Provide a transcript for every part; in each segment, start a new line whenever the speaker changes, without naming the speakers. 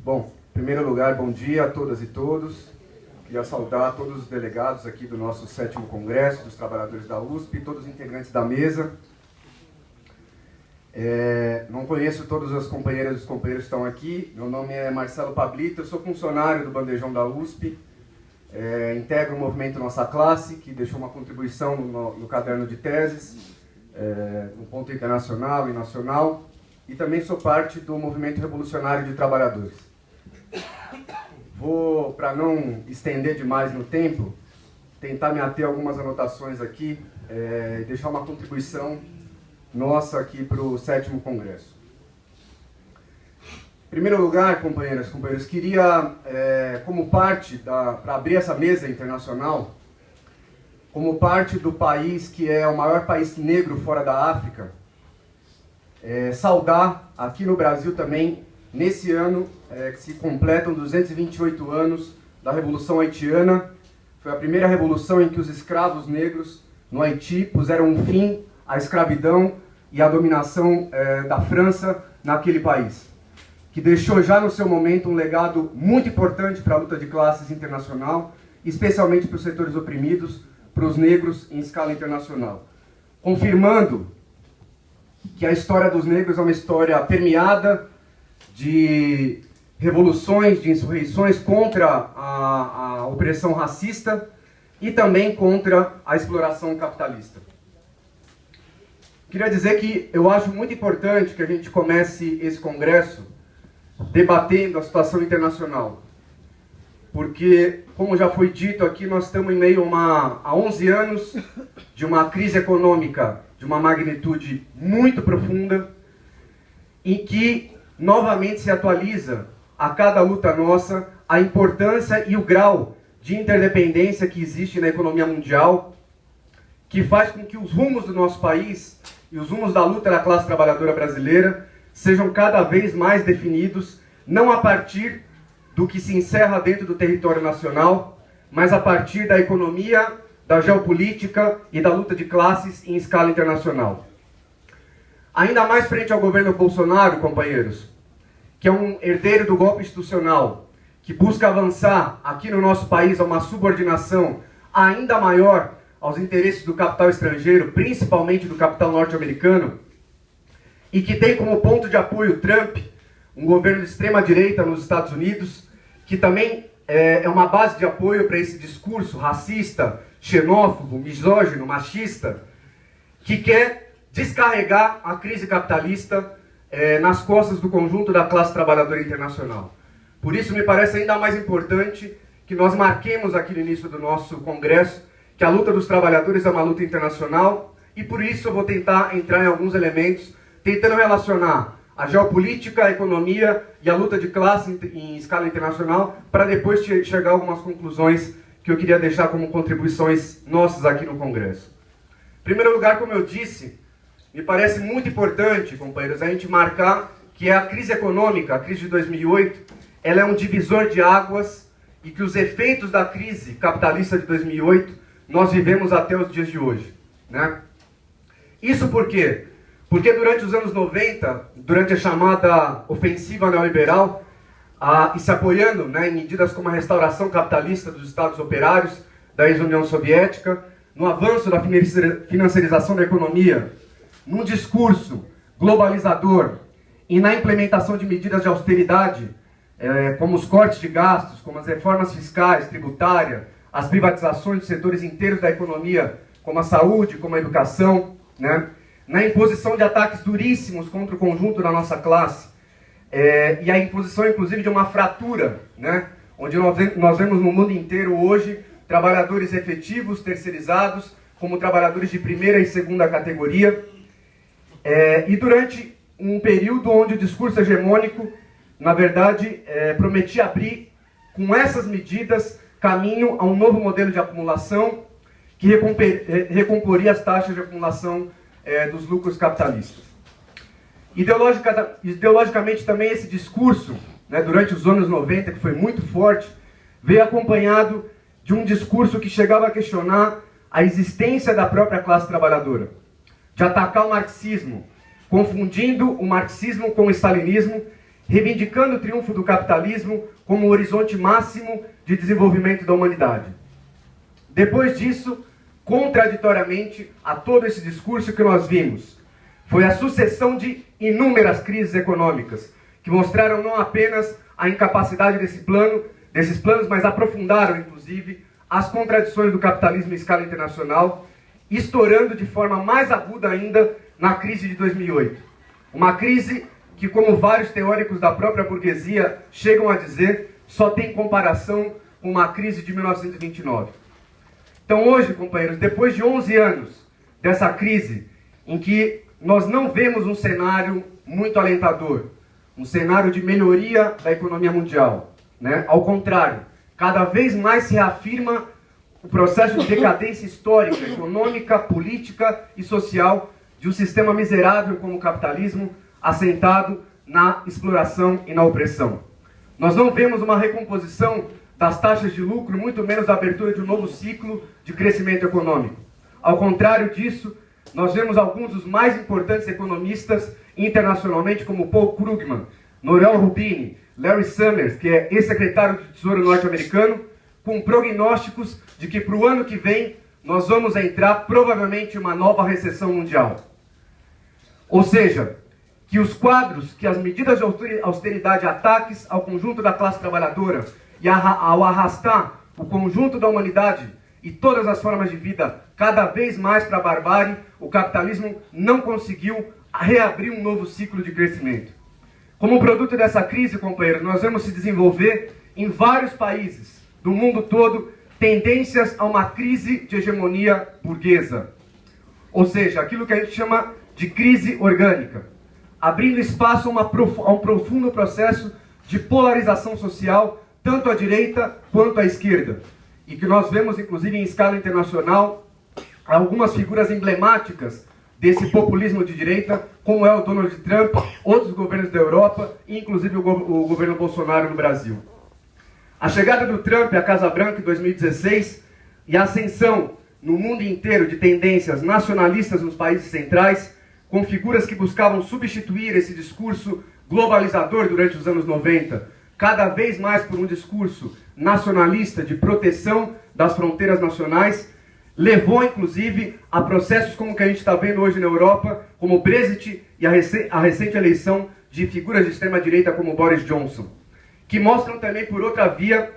Bom, em primeiro lugar, bom dia a todas e todos. Queria saudar todos os delegados aqui do nosso 7º Congresso dos Trabalhadores da USP e todos os integrantes da mesa. Não conheço todas as companheiras e os companheiros que estão aqui. Meu nome é Marcelo Pablito, eu sou funcionário do Bandejão da USP. Integro o movimento Nossa Classe, que deixou uma contribuição no caderno de teses, no ponto internacional e nacional. E também sou parte do Movimento Revolucionário de Trabalhadores. Vou, para não estender demais no tempo, tentar me ater a algumas anotações aqui e deixar uma contribuição nossa aqui para o 7º Congresso. Em primeiro lugar, companheiras e companheiros, queria, como parte, para abrir essa mesa internacional, como parte do país que é o maior país negro fora da África, saudar aqui no Brasil também, nesse ano, que se completam 228 anos da Revolução Haitiana. Foi a primeira revolução em que os escravos negros no Haiti puseram um fim à escravidão e à dominação da França naquele país, que deixou já no seu momento um legado muito importante para a luta de classes internacional, especialmente para os setores oprimidos, para os negros em escala internacional, confirmando que a história dos negros é uma história permeada de revoluções, de insurreições contra a opressão racista e também contra a exploração capitalista. Queria dizer que eu acho muito importante que a gente comece esse congresso debatendo a situação internacional, porque, como já foi dito aqui, nós estamos em meio a 11 anos de uma crise econômica de uma magnitude muito profunda, em que novamente se atualiza a cada luta nossa a importância e o grau de interdependência que existe na economia mundial, que faz com que os rumos do nosso país e os rumos da luta da classe trabalhadora brasileira sejam cada vez mais definidos, não a partir do que se encerra dentro do território nacional, mas a partir da economia, da geopolítica e da luta de classes em escala internacional. Ainda mais frente ao governo Bolsonaro, companheiros, que é um herdeiro do golpe institucional, que busca avançar aqui no nosso país a uma subordinação ainda maior aos interesses do capital estrangeiro, principalmente do capital norte-americano, e que tem como ponto de apoio Trump, um governo de extrema-direita nos Estados Unidos, que também é uma base de apoio para esse discurso racista, xenófobo, misógino, machista, que quer descarregar a crise capitalista nas costas do conjunto da classe trabalhadora internacional. Por isso me parece ainda mais importante que nós marquemos aqui no início do nosso congresso que a luta dos trabalhadores é uma luta internacional, e por isso eu vou tentar entrar em alguns elementos, tentando relacionar a geopolítica, a economia e a luta de classe em escala internacional, para depois chegar a algumas conclusões que eu queria deixar como contribuições nossas aqui no Congresso. Em primeiro lugar, como eu disse, me parece muito importante, companheiros, a gente marcar que a crise econômica, a crise de 2008, ela é um divisor de águas e que os efeitos da crise capitalista de 2008 nós vivemos até os dias de hoje, né? Isso por quê? Porque durante os anos 90, durante a chamada ofensiva neoliberal, e se apoiando, né, em medidas como a restauração capitalista dos Estados operários da ex-União Soviética, no avanço da financiarização da economia, num discurso globalizador e na implementação de medidas de austeridade, como os cortes de gastos, como as reformas fiscais, tributárias, as privatizações de setores inteiros da economia, como a saúde, como a educação, né, na imposição de ataques duríssimos contra o conjunto da nossa classe, e a imposição, inclusive, de uma fratura, né, onde nós vemos no mundo inteiro hoje trabalhadores efetivos, terceirizados, como trabalhadores de primeira e segunda categoria, e durante um período onde o discurso hegemônico, na verdade, prometia abrir, com essas medidas, caminho a um novo modelo de acumulação que recomporia as taxas de acumulação dos lucros capitalistas. Ideologicamente também esse discurso, né, durante os anos 90, que foi muito forte, veio acompanhado de um discurso que chegava a questionar a existência da própria classe trabalhadora, de atacar o marxismo, confundindo o marxismo com o stalinismo, reivindicando o triunfo do capitalismo como o horizonte máximo de desenvolvimento da humanidade. Depois disso, contraditoriamente a todo esse discurso que nós vimos, foi a sucessão de inúmeras crises econômicas, que mostraram não apenas a incapacidade desses planos, mas aprofundaram, inclusive, as contradições do capitalismo em escala internacional, estourando de forma mais aguda ainda na crise de 2008. Uma crise que, como vários teóricos da própria burguesia chegam a dizer, só tem comparação com uma crise de 1929. Então hoje, companheiros, depois de 11 anos dessa crise, em que nós não vemos um cenário muito alentador, um cenário de melhoria da economia mundial, né? Ao contrário, cada vez mais se reafirma o processo de decadência histórica, econômica, política e social de um sistema miserável como o capitalismo, assentado na exploração e na opressão. Nós não vemos uma recomposição das taxas de lucro, muito menos a abertura de um novo ciclo de crescimento econômico. Ao contrário disso, nós vemos alguns dos mais importantes economistas internacionalmente, como Paul Krugman, Nouriel Roubini, Larry Summers, que é ex-secretário do Tesouro norte-americano, com prognósticos de que para o ano que vem nós vamos entrar provavelmente em uma nova recessão mundial. Ou seja, que os quadros, que as medidas de austeridade, ataques ao conjunto da classe trabalhadora e ao arrastar o conjunto da humanidade e todas as formas de vida cada vez mais para a barbárie, o capitalismo não conseguiu reabrir um novo ciclo de crescimento. Como produto dessa crise, companheiros, nós vemos se desenvolver em vários países do mundo todo tendências a uma crise de hegemonia burguesa. Ou seja, aquilo que a gente chama de crise orgânica, abrindo espaço a um profundo processo de polarização social, tanto à direita quanto à esquerda. E que nós vemos, inclusive, em escala internacional, algumas figuras emblemáticas desse populismo de direita, como é o Donald Trump, outros governos da Europa, e inclusive o governo Bolsonaro no Brasil. A chegada do Trump à Casa Branca em 2016 e a ascensão no mundo inteiro de tendências nacionalistas nos países centrais, com figuras que buscavam substituir esse discurso globalizador durante os anos 90, cada vez mais por um discurso nacionalista de proteção das fronteiras nacionais, levou inclusive a processos como o que a gente está vendo hoje na Europa, como o Brexit e a recente eleição de figuras de extrema-direita como Boris Johnson, que mostram também, por outra via,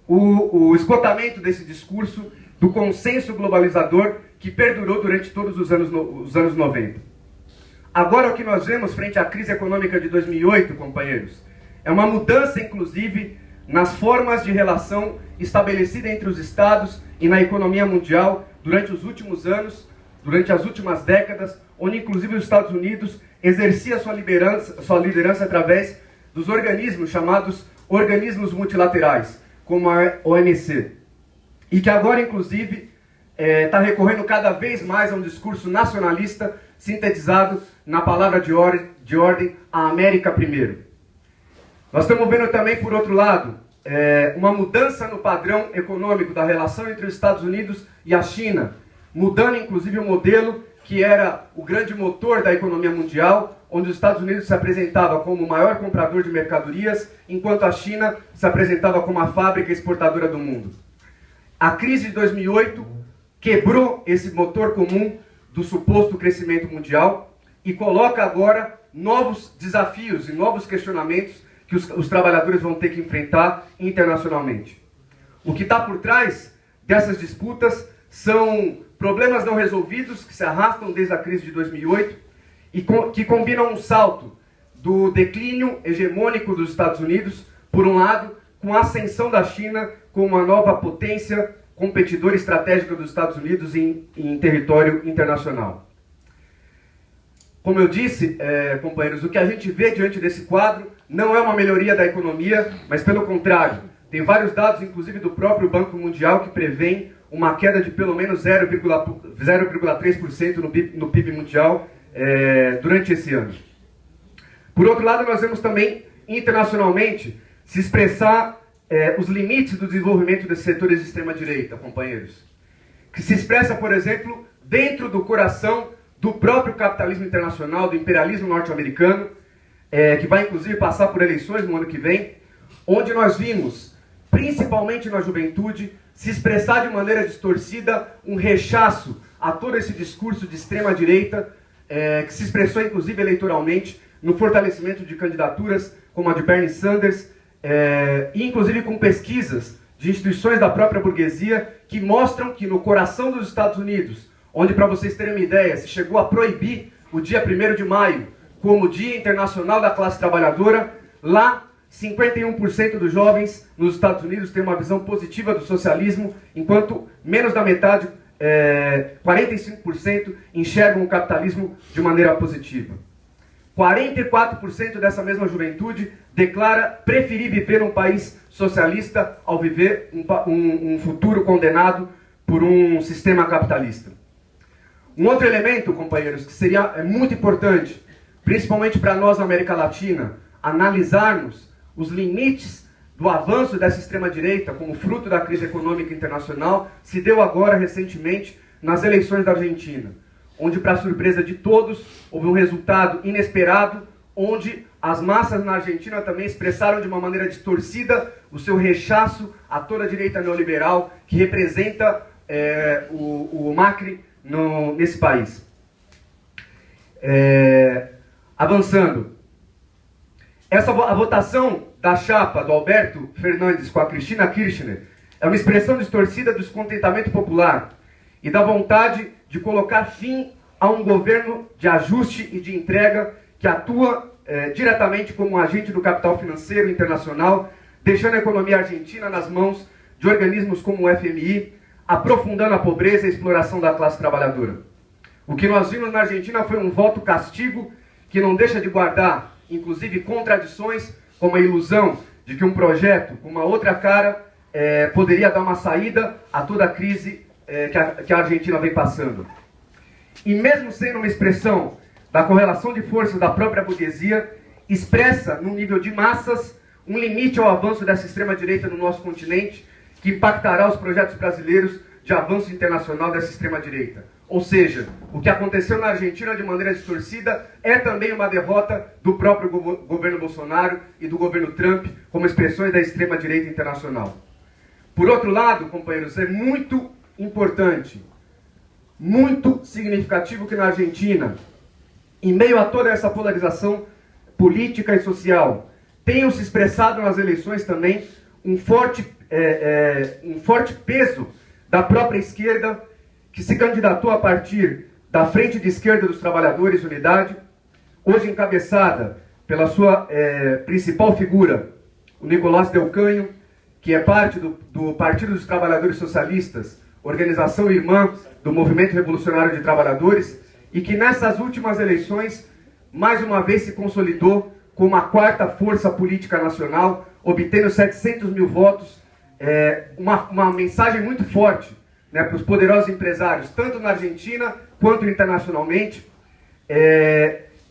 o esgotamento desse discurso do consenso globalizador que perdurou durante todos os anos 90. Agora, o que nós vemos frente à crise econômica de 2008, companheiros, é uma mudança, inclusive, nas formas de relação estabelecida entre os Estados e na economia mundial durante os últimos anos, durante as últimas décadas, onde, inclusive, os Estados Unidos exercia sua liderança através dos organismos chamados organismos multilaterais, como a OMC, e que agora, inclusive, está recorrendo cada vez mais a um discurso nacionalista sintetizado na palavra de ordem, a América primeiro. Nós estamos vendo também, por outro lado, uma mudança no padrão econômico da relação entre os Estados Unidos e a China, mudando inclusive o modelo que era o grande motor da economia mundial, onde os Estados Unidos se apresentava como o maior comprador de mercadorias, enquanto a China se apresentava como a fábrica exportadora do mundo. A crise de 2008 quebrou esse motor comum do suposto crescimento mundial e coloca agora novos desafios e novos questionamentos que os trabalhadores vão ter que enfrentar internacionalmente. O que está por trás dessas disputas são problemas não resolvidos que se arrastam desde a crise de 2008 e que combinam um salto do declínio hegemônico dos Estados Unidos, por um lado, com a ascensão da China como uma nova potência competidora estratégica dos Estados Unidos em território internacional. Como eu disse, companheiros, o que a gente vê diante desse quadro não é uma melhoria da economia, mas pelo contrário. Tem vários dados, inclusive do próprio Banco Mundial, que prevêem uma queda de pelo menos 0,3% no PIB mundial durante esse ano. Por outro lado, nós vemos também, internacionalmente, se expressar os limites do desenvolvimento desses setores de extrema-direita, companheiros. Que se expressa, por exemplo, dentro do coração do próprio capitalismo internacional, do imperialismo norte-americano, que vai inclusive passar por eleições no ano que vem, onde nós vimos, principalmente na juventude, se expressar de maneira distorcida um rechaço a todo esse discurso de extrema-direita, que se expressou inclusive eleitoralmente no fortalecimento de candidaturas como a de Bernie Sanders, e inclusive com pesquisas de instituições da própria burguesia que mostram que no coração dos Estados Unidos, onde, para vocês terem uma ideia, se chegou a proibir o dia 1º de maio como Dia Internacional da Classe Trabalhadora, lá 51% dos jovens nos Estados Unidos têm uma visão positiva do socialismo, enquanto menos da metade, 45%, enxergam o capitalismo de maneira positiva. 44% dessa mesma juventude declara preferir viver num país socialista ao viver um futuro condenado por um sistema capitalista. Um outro elemento, companheiros, que seria muito importante, principalmente para nós na América Latina, analisarmos os limites do avanço dessa extrema-direita como fruto da crise econômica internacional, se deu agora, recentemente, nas eleições da Argentina, onde, para surpresa de todos, houve um resultado inesperado, onde as massas na Argentina também expressaram de uma maneira distorcida o seu rechaço a toda a direita neoliberal que representa o Macri nesse país. Avançando. A votação da chapa do Alberto Fernandes com a Cristina Kirchner é uma expressão distorcida do descontentamento popular e da vontade de colocar fim a um governo de ajuste e de entrega que atua diretamente como um agente do capital financeiro internacional, deixando a economia argentina nas mãos de organismos como o FMI, aprofundando a pobreza e a exploração da classe trabalhadora. O que nós vimos na Argentina foi um voto castigo que não deixa de guardar, inclusive, contradições, como a ilusão de que um projeto com uma outra cara poderia dar uma saída a toda a crise que a Argentina vem passando. E mesmo sendo uma expressão da correlação de forças da própria burguesia, expressa, num nível de massas, um limite ao avanço dessa extrema-direita no nosso continente, que impactará os projetos brasileiros de avanço internacional dessa extrema-direita. Ou seja, o que aconteceu na Argentina de maneira distorcida é também uma derrota do próprio governo Bolsonaro e do governo Trump como expressões da extrema-direita internacional. Por outro lado, companheiros, é muito importante, muito significativo que na Argentina, em meio a toda essa polarização política e social, tenham se expressado nas eleições também um forte peso da própria esquerda, que se candidatou a partir da Frente de Esquerda dos Trabalhadores, Unidade, hoje encabeçada pela sua principal figura, o Nicolás Del Canho, que é parte do Partido dos Trabalhadores Socialistas, organização irmã do Movimento Revolucionário de Trabalhadores, e que nessas últimas eleições, mais uma vez se consolidou como a quarta força política nacional, obtendo 700 mil votos, uma mensagem muito forte, né, para os poderosos empresários, tanto na Argentina quanto internacionalmente,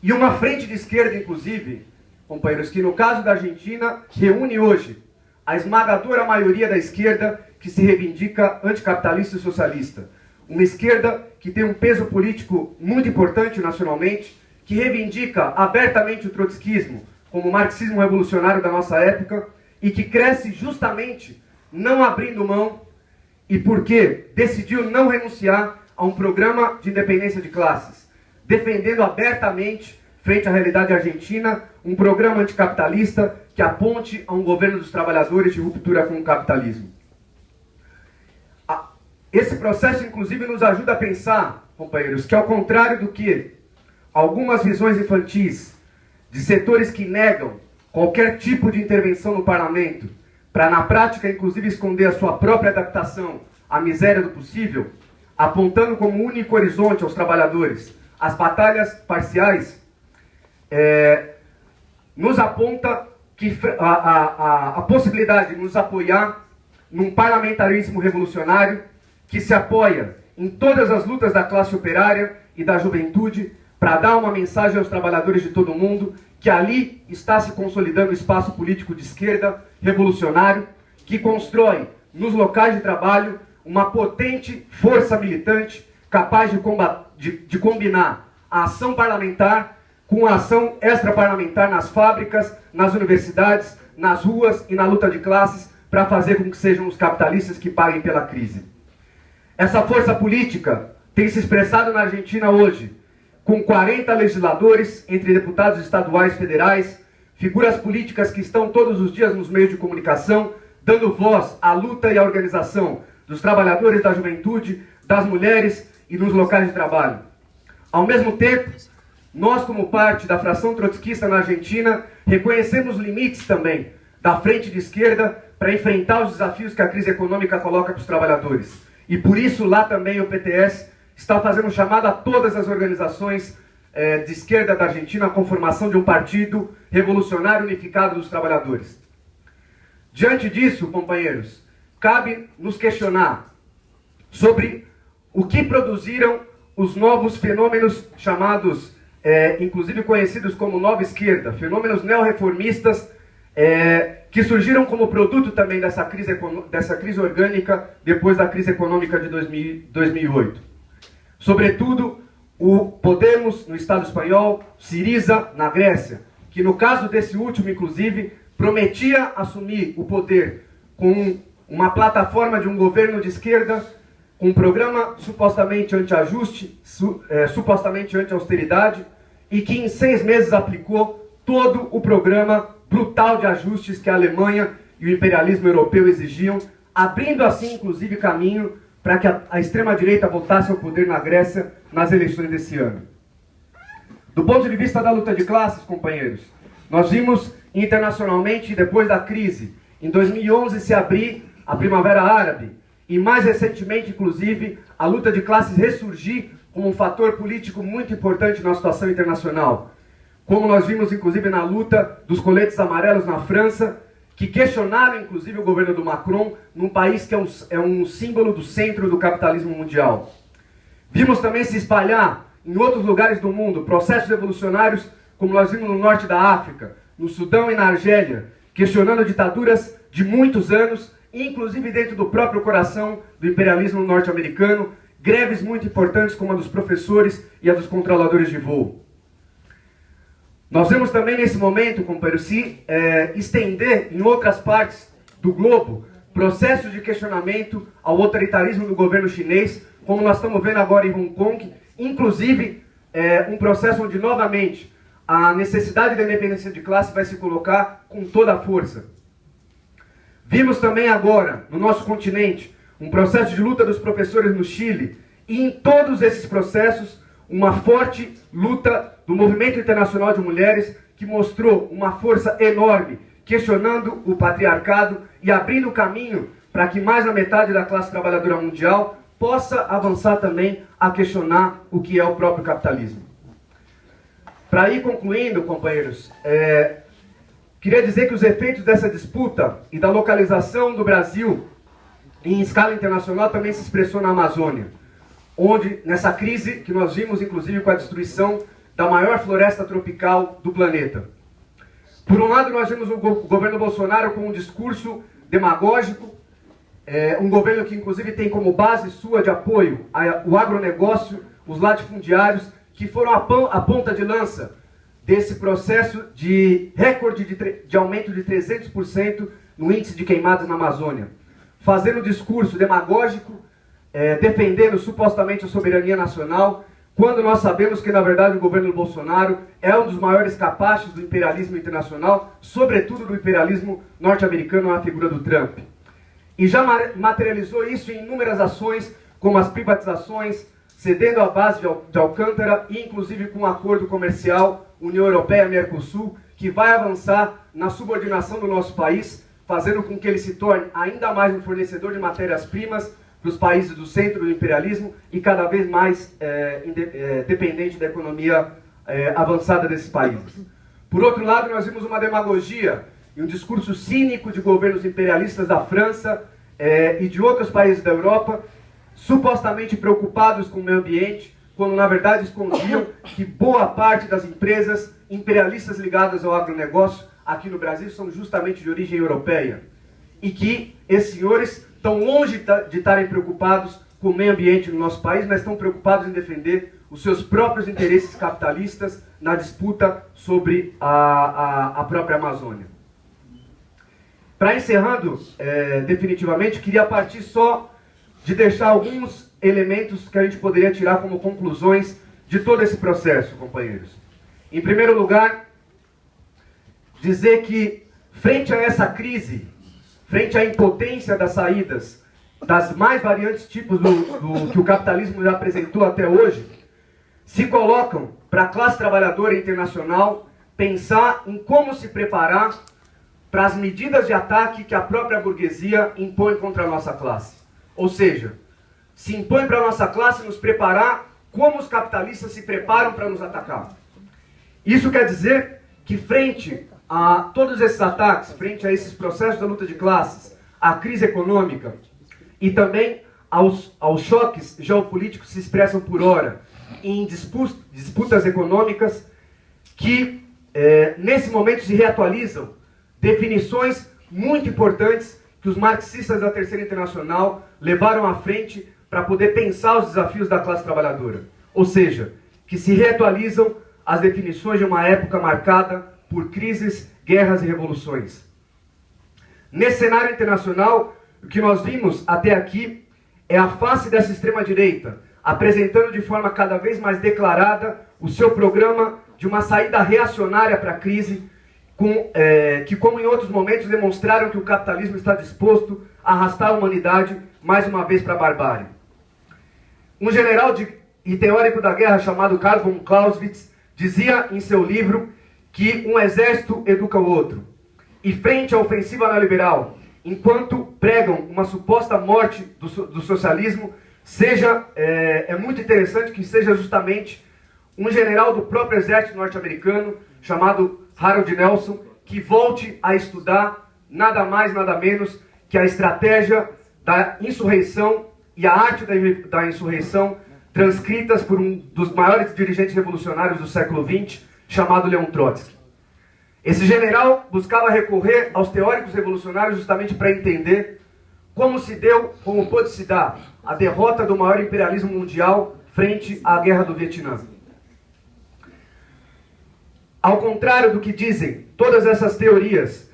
e uma frente de esquerda, inclusive, companheiros, que no caso da Argentina reúne hoje a esmagadora maioria da esquerda que se reivindica anticapitalista e socialista. Uma esquerda que tem um peso político muito importante nacionalmente, que reivindica abertamente o trotskismo como o marxismo revolucionário da nossa época e que cresce justamente não abrindo mão e porque decidiu não renunciar a um programa de independência de classes, defendendo abertamente, frente à realidade argentina, um programa anticapitalista que aponte a um governo dos trabalhadores de ruptura com o capitalismo. Esse processo, inclusive, nos ajuda a pensar, companheiros, que ao contrário do que algumas visões infantis de setores que negam qualquer tipo de intervenção no parlamento, para na prática, inclusive, esconder a sua própria adaptação à miséria do possível, apontando como único horizonte aos trabalhadores as batalhas parciais, nos aponta que a possibilidade de nos apoiar num parlamentarismo revolucionário que se apoia em todas as lutas da classe operária e da juventude para dar uma mensagem aos trabalhadores de todo o mundo que ali está se consolidando o espaço político de esquerda revolucionário que constrói nos locais de trabalho uma potente força militante capaz de combinar a ação parlamentar com a ação extraparlamentar nas fábricas, nas universidades, nas ruas e na luta de classes, para fazer com que sejam os capitalistas que paguem pela crise. Essa força política tem se expressado na Argentina hoje, com 40 legisladores, entre deputados estaduais e federais, figuras políticas que estão todos os dias nos meios de comunicação, dando voz à luta e à organização dos trabalhadores, da juventude, das mulheres e nos locais de trabalho. Ao mesmo tempo, nós, como parte da fração trotskista na Argentina, reconhecemos limites também da frente de esquerda para enfrentar os desafios que a crise econômica coloca para os trabalhadores. E por isso, lá também o PTS está fazendo um chamado a todas as organizações de esquerda da Argentina, a conformação de um partido revolucionário unificado dos trabalhadores. Diante disso, companheiros, cabe nos questionar sobre o que produziram os novos fenômenos chamados, inclusive conhecidos como nova esquerda, fenômenos neorreformistas, que surgiram como produto também dessa crise orgânica depois da crise econômica de 2008. Sobretudo, o Podemos no Estado espanhol, Syriza na Grécia, que no caso desse último, inclusive, prometia assumir o poder com uma plataforma de um governo de esquerda, com um programa supostamente anti-ajuste, supostamente anti-austeridade, e que em 6 meses aplicou todo o programa brutal de ajustes que a Alemanha e o imperialismo europeu exigiam, abrindo assim, inclusive, caminho para que a extrema-direita voltasse ao poder na Grécia nas eleições desse ano. Do ponto de vista da luta de classes, companheiros, nós vimos internacionalmente, depois da crise, em 2011 se abrir a Primavera Árabe, e mais recentemente, inclusive, a luta de classes ressurgir como um fator político muito importante na situação internacional. Como nós vimos, inclusive, na luta dos coletes amarelos na França, que questionaram, inclusive, o governo do Macron, num país que é um símbolo do centro do capitalismo mundial. Vimos também se espalhar em outros lugares do mundo processos revolucionários, como nós vimos no norte da África, no Sudão e na Argélia, questionando ditaduras de muitos anos, inclusive dentro do próprio coração do imperialismo norte-americano, greves muito importantes como a dos professores e a dos controladores de voo. Nós vemos também nesse momento, companheiros, se estender em outras partes do globo processos de questionamento ao autoritarismo do governo chinês, como nós estamos vendo agora em Hong Kong, inclusive um processo onde novamente a necessidade da independência de classe vai se colocar com toda a força. Vimos também agora, no nosso continente, um processo de luta dos professores no Chile, e em todos esses processos, uma forte luta do movimento internacional de mulheres, que mostrou uma força enorme, questionando o patriarcado e abrindo caminho para que mais da metade da classe trabalhadora mundial possa avançar também a questionar o que é o próprio capitalismo. Para ir concluindo, companheiros, queria dizer que os efeitos dessa disputa e da localização do Brasil em escala internacional também se expressou na Amazônia, onde, nessa crise que nós vimos, inclusive, com a destruição da maior floresta tropical do planeta. Por um lado, nós vimos o governo Bolsonaro com um discurso demagógico, um governo que, inclusive, tem como base sua de apoio o agronegócio, os latifundiários, que foram a ponta de lança desse processo de recorde de aumento de 300% no índice de queimadas na Amazônia, fazendo um discurso demagógico, defendendo supostamente a soberania nacional, quando nós sabemos que, na verdade, o governo Bolsonaro é um dos maiores capachos do imperialismo internacional, sobretudo do imperialismo norte-americano na figura do Trump. E já materializou isso em inúmeras ações, como as privatizações, cedendo a base de Alcântara, e inclusive com um acordo comercial União Europeia-Mercosul, que vai avançar na subordinação do nosso país, fazendo com que ele se torne ainda mais um fornecedor de matérias-primas para os países do centro do imperialismo e cada vez mais dependente da economia avançada desses países. Por outro lado, nós vimos uma demagogia e um discurso cínico de governos imperialistas da França e de outros países da Europa, supostamente preocupados com o meio ambiente, quando na verdade escondiam que boa parte das empresas imperialistas ligadas ao agronegócio aqui no Brasil são justamente de origem europeia. E que esses senhores estão longe de estarem preocupados com o meio ambiente no nosso país, mas estão preocupados em defender os seus próprios interesses capitalistas na disputa sobre a própria Amazônia. Para encerrando definitivamente, queria partir só de deixar alguns elementos que a gente poderia tirar como conclusões de todo esse processo, companheiros. Em primeiro lugar, dizer que, frente a essa crise, frente à impotência das saídas, das mais variantes tipos do que o capitalismo já apresentou até hoje, se colocam para a classe trabalhadora internacional pensar em como se preparar para as medidas de ataque que a própria burguesia impõe contra a nossa classe. Ou seja, se impõe para a nossa classe nos preparar como os capitalistas se preparam para nos atacar. Isso quer dizer que, frente a todos esses ataques, frente a esses processos da luta de classes, à crise econômica e também aos choques geopolíticos que se expressam por hora em disputas econômicas, que nesse momento se reatualizam definições muito importantes que os marxistas da Terceira Internacional levaram à frente para poder pensar os desafios da classe trabalhadora. Ou seja, que se reatualizam as definições de uma época marcada por crises, guerras e revoluções. Nesse cenário internacional, o que nós vimos até aqui é a face dessa extrema-direita, apresentando de forma cada vez mais declarada o seu programa de uma saída reacionária para a crise, que, como em outros momentos, demonstraram que o capitalismo está disposto a arrastar a humanidade mais uma vez para a barbárie. Um general e teórico da guerra chamado Karl von Clausewitz dizia em seu livro que um exército educa o outro. E frente à ofensiva neoliberal, enquanto pregam uma suposta morte do socialismo, é muito interessante que seja justamente um general do próprio exército norte-americano, chamado Harold Nelson, que volte a estudar nada mais, nada menos que a estratégia da insurreição e a arte da insurreição, transcritas por um dos maiores dirigentes revolucionários do século XX, chamado Leon Trotsky. Esse general buscava recorrer aos teóricos revolucionários justamente para entender como pôde se dar a derrota do maior imperialismo mundial frente à guerra do Vietnã. Ao contrário do que dizem todas essas teorias,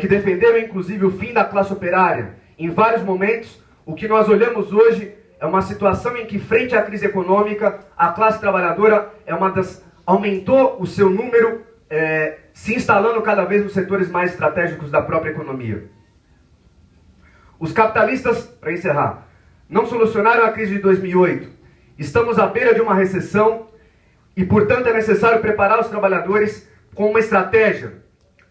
que defenderam inclusive o fim da classe operária, em vários momentos, o que nós olhamos hoje é uma situação em que, frente à crise econômica, a classe trabalhadora aumentou o seu número, se instalando cada vez nos setores mais estratégicos da própria economia. Os capitalistas, para encerrar, não solucionaram a crise de 2008. Estamos à beira de uma recessão e, portanto, é necessário preparar os trabalhadores com uma estratégia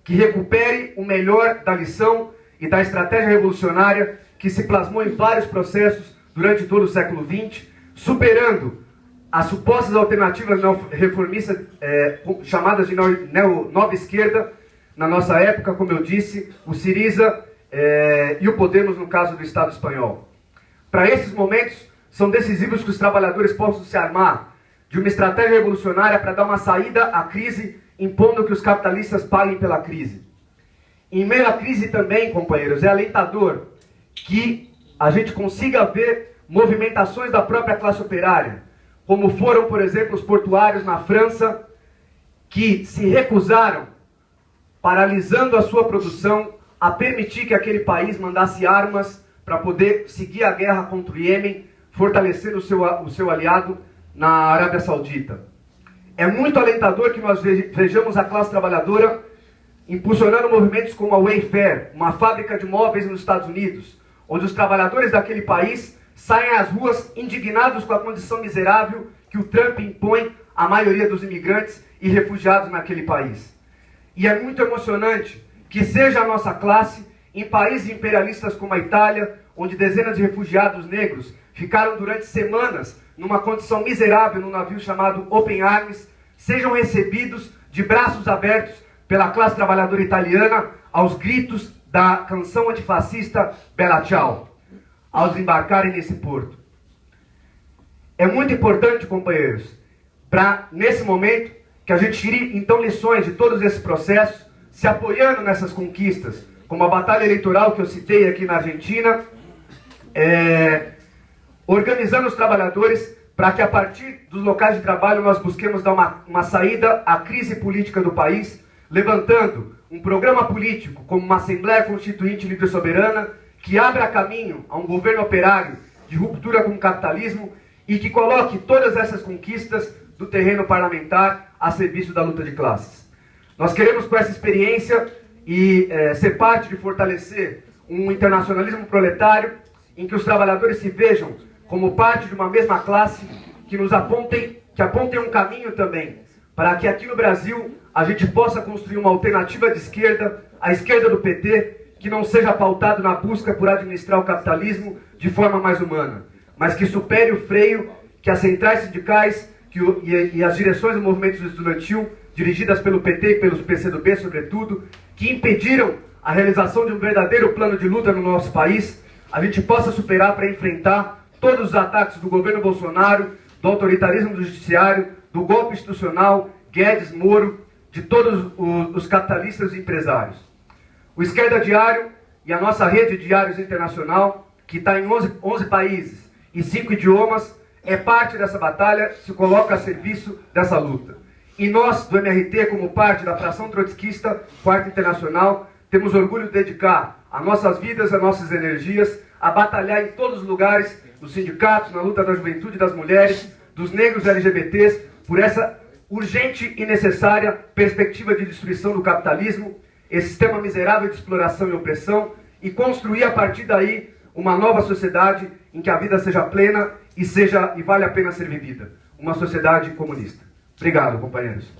que recupere o melhor da lição e da estratégia revolucionária que se plasmou em vários processos durante todo o século XX, superando as supostas alternativas reformistas chamadas de nova esquerda, na nossa época, como eu disse, o Syriza e o Podemos, no caso do Estado espanhol. Para esses momentos, são decisivos que os trabalhadores possam se armar de uma estratégia revolucionária para dar uma saída à crise, impondo que os capitalistas paguem pela crise. Em meio à crise também, companheiros, é alentador que a gente consiga ver movimentações da própria classe operária, como foram, por exemplo, os portuários na França, que se recusaram, paralisando a sua produção, a permitir que aquele país mandasse armas para poder seguir a guerra contra o Iêmen, fortalecendo o seu aliado na Arábia Saudita. É muito alentador que nós vejamos a classe trabalhadora impulsionando movimentos como a Wayfair, uma fábrica de móveis nos Estados Unidos, onde os trabalhadores daquele país saem às ruas indignados com a condição miserável que o Trump impõe à maioria dos imigrantes e refugiados naquele país. E é muito emocionante que seja a nossa classe, em países imperialistas como a Itália, onde dezenas de refugiados negros ficaram durante semanas numa condição miserável num navio chamado Open Arms, sejam recebidos de braços abertos pela classe trabalhadora italiana aos gritos da canção antifascista Bella Ciao, ao desembarcarem nesse porto. É muito importante, companheiros, para, nesse momento, que a gente tire, então, lições de todos esses processos, se apoiando nessas conquistas, como a batalha eleitoral que eu citei aqui na Argentina, organizando os trabalhadores para que a partir dos locais de trabalho nós busquemos dar uma saída à crise política do país, levantando um programa político como uma Assembleia Constituinte Livre e Soberana, que abra caminho a um governo operário de ruptura com o capitalismo e que coloque todas essas conquistas do terreno parlamentar a serviço da luta de classes. Nós queremos, com essa experiência, ser parte de fortalecer um internacionalismo proletário em que os trabalhadores se vejam como parte de uma mesma classe, que apontem um caminho também, para que aqui no Brasil a gente possa construir uma alternativa de esquerda, a esquerda do PT, que não seja pautado na busca por administrar o capitalismo de forma mais humana, mas que supere o freio que as centrais sindicais e as direções do movimento estudantil, dirigidas pelo PT e pelos PCdoB, sobretudo, que impediram a realização de um verdadeiro plano de luta no nosso país, a gente possa superar para enfrentar todos os ataques do governo Bolsonaro, do autoritarismo do judiciário, do golpe institucional, Guedes, Moro, de todos os capitalistas e empresários. O Esquerda Diário e a nossa rede de diários internacional, que está em 11 países e 5 idiomas, é parte dessa batalha, se coloca a serviço dessa luta. E nós, do MRT, como parte da fração trotskista, Quarta Internacional, temos orgulho de dedicar as nossas vidas, as nossas energias, a batalhar em todos os lugares, nos sindicatos, na luta da juventude, das mulheres, dos negros LGBTs, por essa urgente e necessária perspectiva de destruição do capitalismo, esse sistema miserável de exploração e opressão, e construir a partir daí uma nova sociedade em que a vida seja plena e vale a pena ser vivida. Uma sociedade comunista. Obrigado, companheiros.